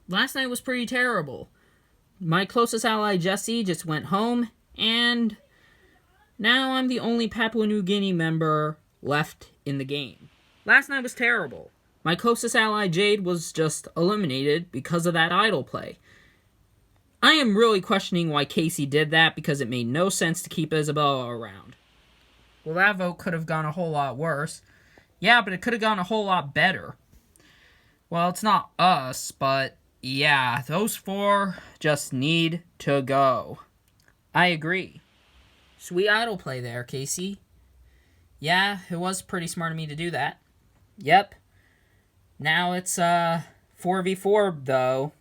last night was pretty terrible. My closest ally, Jessie, just went home, and now I'm the only Papua New Guinea member left in the game. Last night was terrible. My closest ally, Jade, was just eliminated because of that idol play. I am really questioning why Kacy did that, because it made no sense to keep Isabella around. Well, that vote could have gone a whole lot worse. Yeah, but it could have gone a whole lot better. Well, it's not us, but yeah, those 4 just need to go. I agree. Sweet idol play there, Kacy. Yeah, it was pretty smart of me to do that. Yep. Now it's 4v4 though.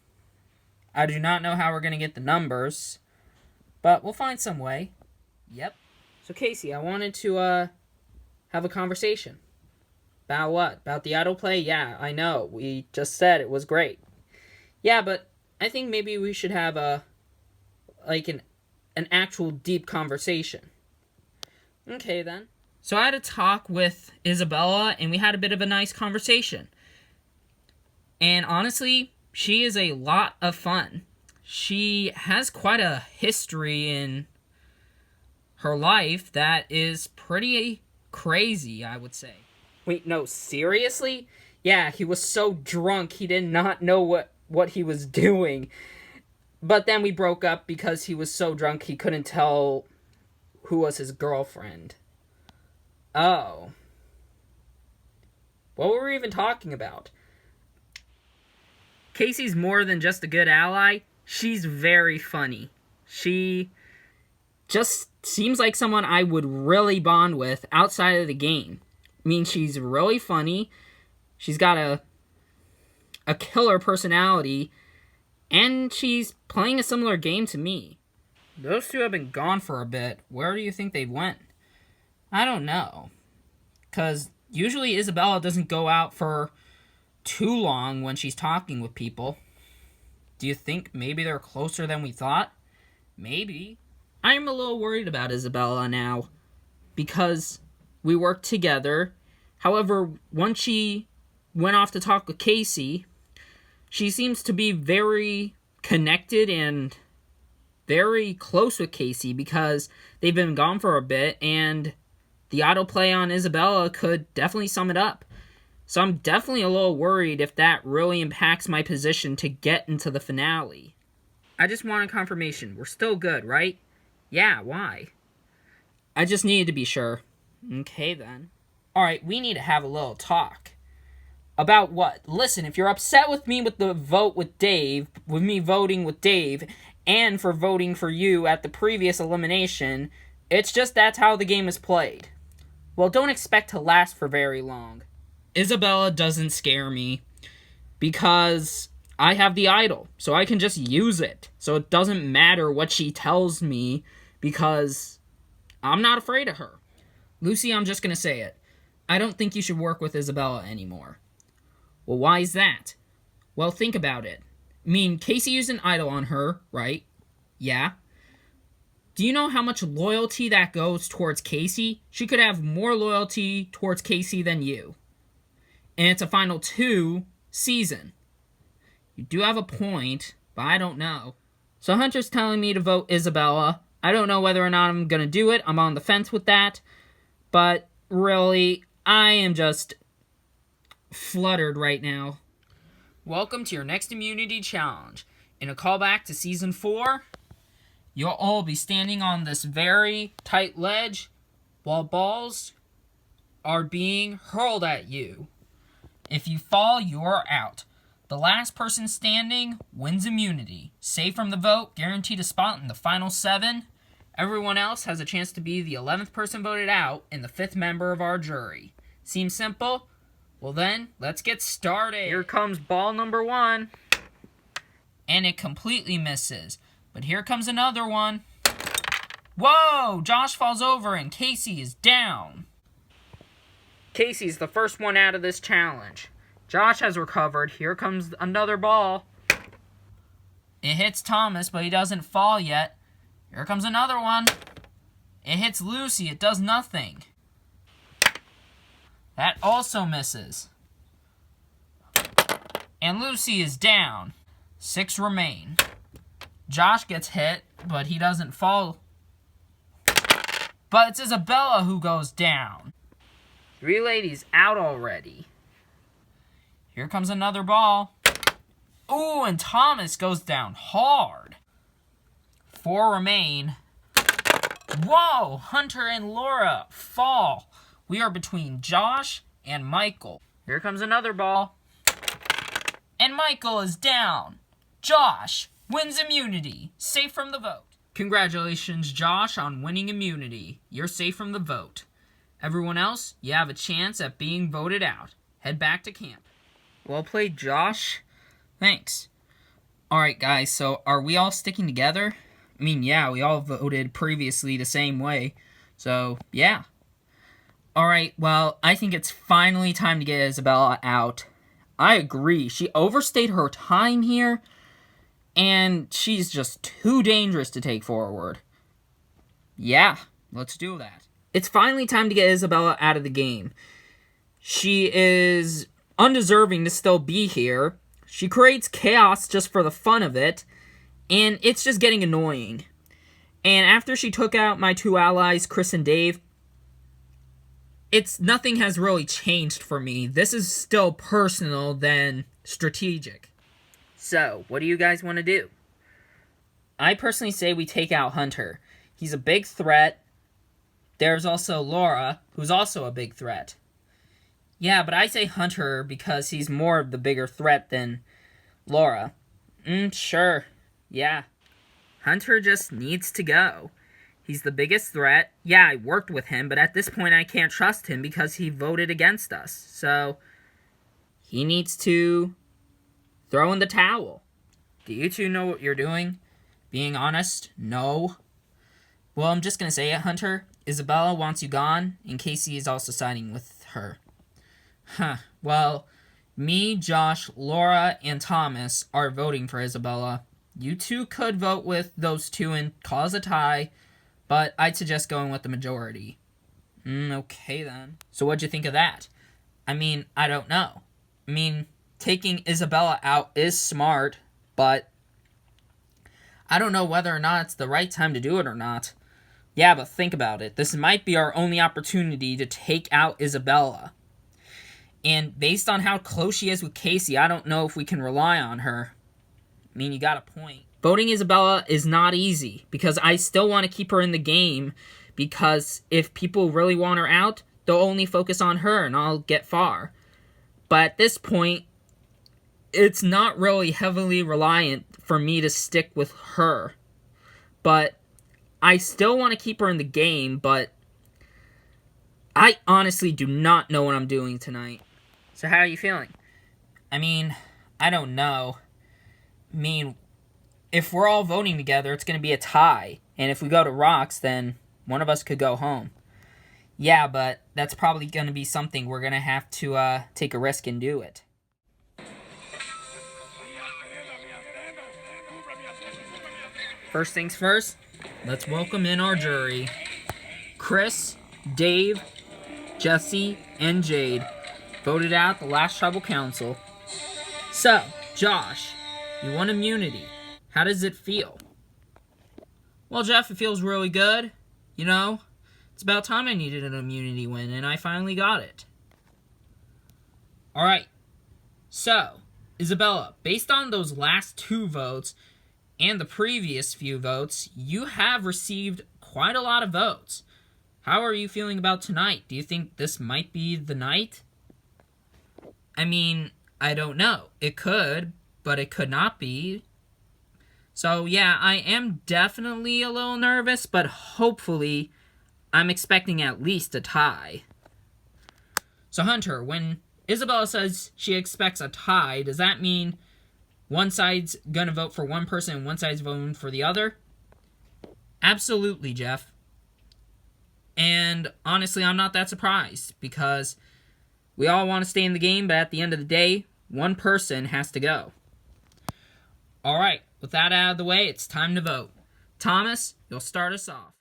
I do not know how we're going to get the numbers, but we'll find some way. Yep. So Kacy, I wanted to have a conversation. About what? About the idol play? Yeah, I know. We just said it was great. Yeah, but I think maybe we should have an actual deep conversation. Okay, then. So I had a talk with Isabella, and we had a bit of a nice conversation. And honestly, she is a lot of fun. She has quite a history in her life that is pretty crazy, I would say. Wait, no, seriously? Yeah, he was so drunk he did not know what he was doing. But then we broke up because he was so drunk he couldn't tell who was his girlfriend. Oh. What were we even talking about? Kacy's more than just a good ally. She's very funny. She just seems like someone I would really bond with outside of the game. I mean, she's really funny. She's got a killer personality. And she's playing a similar game to me. Those 2 have been gone for a bit. Where do you think they went? I don't know. Because usually Isabella doesn't go out for too long when she's talking with people. Do you think maybe they're closer than we thought? Maybe. I'm a little worried about Isabella now. Because we work together. However, once she went off to talk with Kacy, she seems to be very connected and very close with Kacy because they've been gone for a bit, and the idol play on Isabella could definitely sum it up. So I'm definitely a little worried if that really impacts my position to get into the finale. I just wanted confirmation. We're still good, right? Yeah, why? I just needed to be sure. Okay, then. Alright, we need to have a little talk. About what? Listen, if you're upset with me with the vote with Dave, with me voting with Dave, and for voting for you at the previous elimination, it's just that's how the game is played. Well, don't expect to last for very long. Isabella doesn't scare me because I have the idol, so I can just use it. So it doesn't matter what she tells me because I'm not afraid of her. Lucy, I'm just going to say it. I don't think you should work with Isabella anymore. Well, why is that? Well, think about it. I mean, Kacy used an idol on her, right? Yeah. Do you know how much loyalty that goes towards Kacy? She could have more loyalty towards Kacy than you. And it's a Final 2 season. You do have a point, but I don't know. So Hunter's telling me to vote Isabella. I don't know whether or not I'm going to do it. I'm on the fence with that. But really, I am just fluttered right now. Welcome to your next immunity challenge. In a callback to Season 4, you'll all be standing on this very tight ledge while balls are being hurled at you. If you fall, you are out. The last person standing wins immunity. Saved from the vote, guaranteed a spot in the final 7. Everyone else has a chance to be the 11th person voted out and the 5th member of our jury. Seems simple? Well then, let's get started. Here comes ball number 1. And it completely misses. But here comes another one. Whoa! Josh falls over and Kacy is down. Kacy's the first one out of this challenge. Josh has recovered. Here comes another ball. It hits Thomas, but he doesn't fall yet. Here comes another one. It hits Lucy. It does nothing. That also misses. And Lucy is down. 6 remain. Josh gets hit, but he doesn't fall. But it's Isabella who goes down. 3 ladies out already. Here comes another ball. Ooh, and Thomas goes down hard. 4 remain. Whoa, Hunter and Laura fall. We are between Josh and Michael. Here comes another ball. And Michael is down. Josh wins immunity, safe from the vote. Congratulations, Josh, on winning immunity. You're safe from the vote. Everyone else, you have a chance at being voted out. Head back to camp. Well played, Josh. Thanks. Alright, guys, so are we all sticking together? I mean, yeah, we all voted previously the same way. So, yeah. Alright, well, I think it's finally time to get Isabella out. I agree. She overstayed her time here, and she's just too dangerous to take forward. Yeah, let's do that. It's finally time to get Isabella out of the game. She is undeserving to still be here. She creates chaos just for the fun of it, and it's just getting annoying. And after she took out my 2 allies, Chris and Dave, nothing has really changed for me. This is still personal than strategic. So, what do you guys want to do? I personally say we take out Hunter. He's a big threat. There's also Laura, who's also a big threat. Yeah, but I say Hunter because he's more of the bigger threat than Laura. Sure. Yeah. Hunter just needs to go. He's the biggest threat. Yeah, I worked with him, but at this point I can't trust him because he voted against us. So, he needs to throw in the towel. Do you two know what you're doing? Being honest, no. Well, I'm just gonna say it, Hunter. Isabella wants you gone, and Kacy is also siding with her. Well, me, Josh, Laura, and Thomas are voting for Isabella. You two could vote with those 2 and cause a tie, but I'd suggest going with the majority. Okay then. So what'd you think of that? I mean, I don't know. I mean, taking Isabella out is smart, but I don't know whether or not it's the right time to do it or not. Yeah, but think about it. This might be our only opportunity to take out Isabella. And based on how close she is with Kacy, I don't know if we can rely on her. I mean, you got a point. Voting Isabella is not easy, because I still want to keep her in the game, because if people really want her out, they'll only focus on her, and I'll get far. But at this point, it's not really heavily reliant for me to stick with her. But I still want to keep her in the game, but I honestly do not know what I'm doing tonight. So how are you feeling? I mean, I don't know. I mean, if we're all voting together, it's going to be a tie. And if we go to rocks, then one of us could go home. Yeah, but that's probably going to be something we're going to have to take a risk and do it. First things first, let's welcome in our jury. Chris, Dave, Jessie, and Jade voted out the last tribal council. So, Josh, you won immunity. How does it feel? Well, Jeff, it feels really good. You know, it's about time I needed an immunity win, and I finally got it. Alright, so, Isabella, based on those last 2 votes and the previous few votes, you have received quite a lot of votes. How are you feeling about tonight? Do you think this might be the night? I mean, I don't know. It could, but it could not be. So, yeah, I am definitely a little nervous, but hopefully I'm expecting at least a tie. So, Hunter, when Isabella says she expects a tie, does that mean one side's gonna vote for one person and one side's voting for the other? Absolutely, Jeff. And honestly, I'm not that surprised, because we all want to stay in the game, but at the end of the day, one person has to go. Alright, with that out of the way, it's time to vote. Thomas, you'll start us off.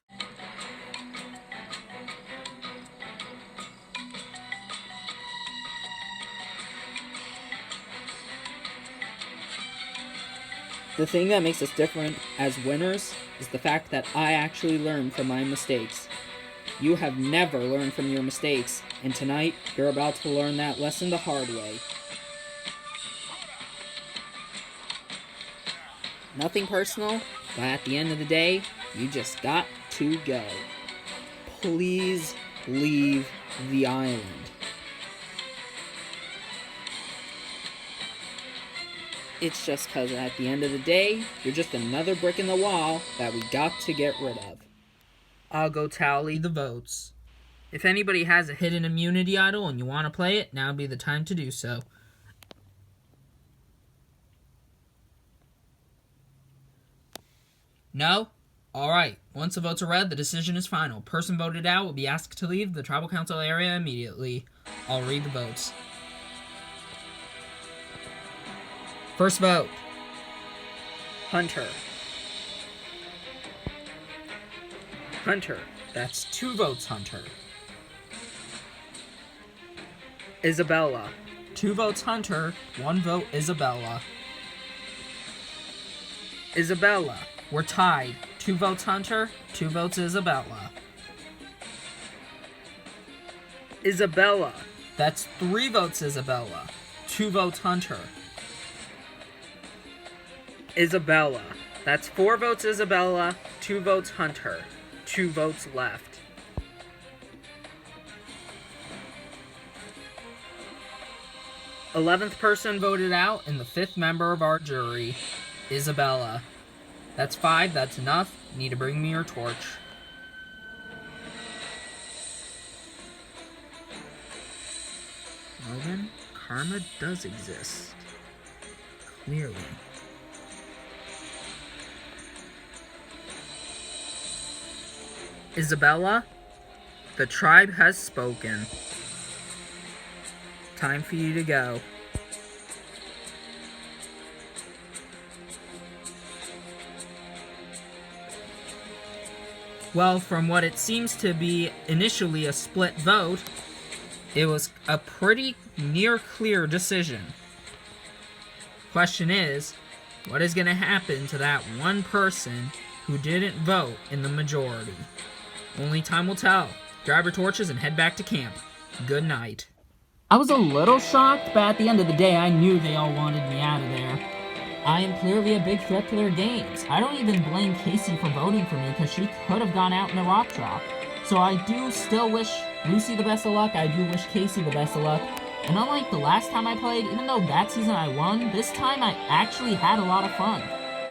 The thing that makes us different as winners is the fact that I actually learn from my mistakes. You have never learned from your mistakes, and tonight you're about to learn that lesson the hard way. Nothing personal, but at the end of the day, you just got to go. Please leave the island. It's just because at the end of the day, you're just another brick in the wall that we got to get rid of. I'll go tally the votes. If anybody has a hidden immunity idol and you want to play it, now would be the time to do so. No? Alright, once the votes are read, the decision is final. Person voted out will be asked to leave the tribal council area immediately. I'll read the votes. First vote. Hunter. Hunter. That's 2 votes, Hunter. Isabella. 2 votes, Hunter. 1 vote, Isabella. Isabella. We're tied. 2 votes, Hunter. 2 votes, Isabella. Isabella. That's 3 votes, Isabella. 2 votes, Hunter. Isabella. That's 4 votes, Isabella. 2 votes, Hunter. 2 votes left. Eleventh person voted out, and the 5th member of our jury, Isabella. That's 5, that's enough. You need to bring me your torch. Well then, karma does exist. Clearly. Isabella, the tribe has spoken. Time for you to go. Well, from what it seems to be initially a split vote, it was a pretty near clear decision. Question is, what is going to happen to that one person who didn't vote in the majority? Only time will tell. Grab your torches and head back to camp. Good night. I was a little shocked, but at the end of the day, I knew they all wanted me out of there. I am clearly a big threat to their games. I don't even blame Kacy for voting for me, because she could have gone out in a rock drop. So I do still wish Lucy the best of luck. I do wish Kacy the best of luck. And unlike the last time I played, even though that season I won, this time I actually had a lot of fun.